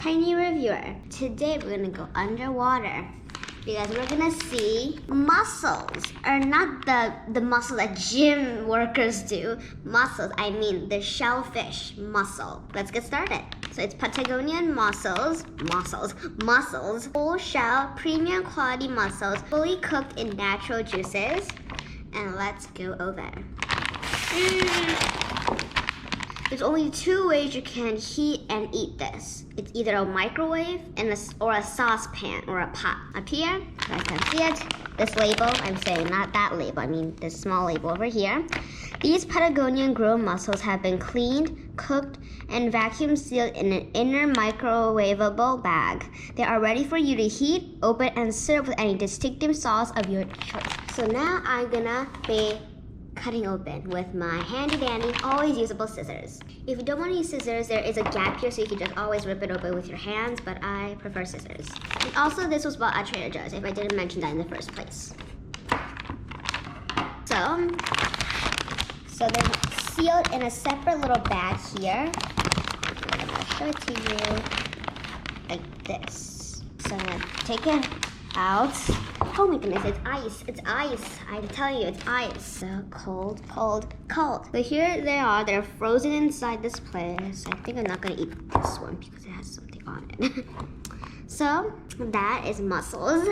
Tiny reviewer. Today we're gonna go underwater because we're gonna see mussels, or not the mussel that gym workers do. Mussels, I mean the shellfish mussel. Let's get started. So it's Patagonian mussels, full shell, premium quality mussels, fully cooked in natural juices. And let's go over. There's only two ways you can heat and eat this. It's either a microwave or a saucepan or a pot. Up here, you guys can see it. This label, I'm saying not that label, I mean this small label over here. These Patagonian grown mussels have been cleaned, cooked, and vacuum sealed in an inner microwavable bag. They are ready for you to heat, open, and serve with any distinctive sauce of your choice. So now I'm gonna be cutting open with my handy dandy, always usable scissors. If you don't want to use scissors, there is a gap here so you can just always rip it open with your hands, but I prefer scissors. And also, this was bought at Trader Joe's, if I didn't mention that in the first place. So they're sealed in a separate little bag here. I'm gonna show it to you like this. So I'm gonna take it out. Oh my goodness, it's ice. It's ice. I tell you, it's ice. So cold, cold, cold. So here they are. They're frozen inside this place. I think I'm not gonna eat this one because it has something on it. So that is mussels.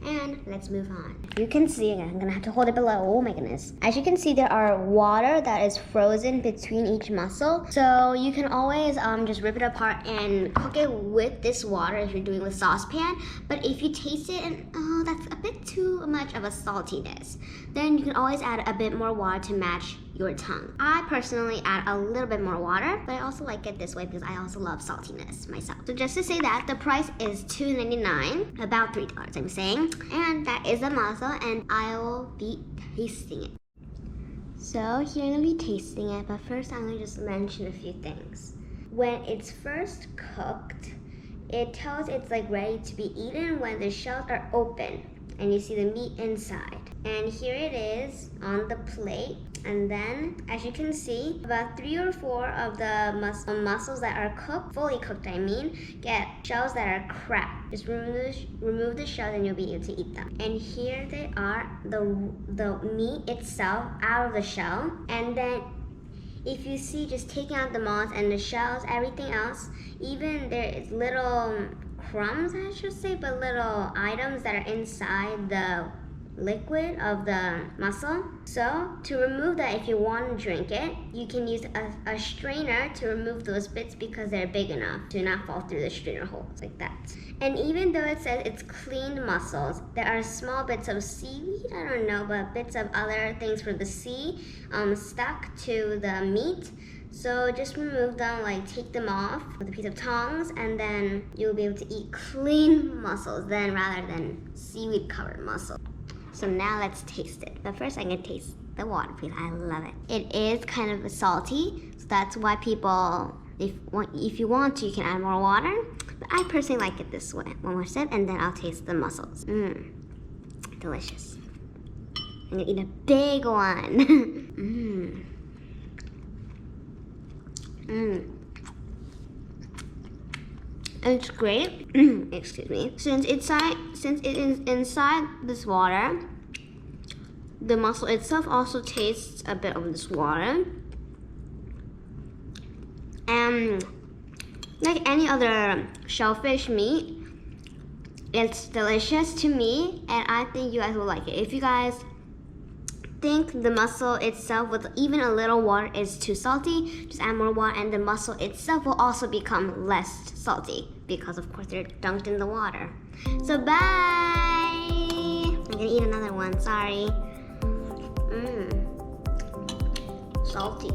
And let's move on. You can see, I'm gonna have to hold it below. Oh my goodness. As you can see, there are water that is frozen between each mussel. So you can always just rip it apart and cook it with this water if you're doing with saucepan. But if you taste it and that's a bit too much of a saltiness, then you can always add a bit more water to match your tongue. I personally add a little bit more water, but I also like it this way because I also love saltiness myself. So just to say that, the price is $2.99, about $3 I'm saying. And that is the mussel, and I will be tasting it. So here I'm gonna be tasting it, but first I'm gonna just mention a few things. When it's first cooked, it tells it's like ready to be eaten when the shells are open and you see the meat inside. And here it is on the plate. And then, as you can see, about 3 or 4 of the mussels that are cooked, fully cooked I mean, get shells that are cracked. Just remove the shells and you'll be able to eat them. And here they are, the meat itself out of the shell. And then, if you see, just taking out the moss and the shells, everything else, even there is little crumbs, I should say, but little items that are inside the liquid of the mussel. So to remove that, if you want to drink it, you can use a strainer to remove those bits because they're big enough to not fall through the strainer holes like that. And even though it says it's cleaned mussels, there are small bits of seaweed, I don't know, but bits of other things from the sea stuck to the meat. So just remove them, like take them off with a piece of tongs, and then you'll be able to eat clean mussels then rather than seaweed covered mussels. So now let's taste it. But first I'm gonna taste the water because I love it. It is kind of salty, so that's why people, if you want to, you can add more water. But I personally like it this way. One more sip and then I'll taste the mussels. Delicious. I'm gonna eat a big one. It's great. Excuse me. Since it is inside this water, the mussel itself also tastes a bit of this water. And like any other shellfish meat, it's delicious to me, and I think you guys will like it. If you guys think the mussel itself with even a little water is too salty, just add more water and the mussel itself will also become less salty because of course they're dunked in the water. So bye! I'm gonna eat another one, sorry. Salty.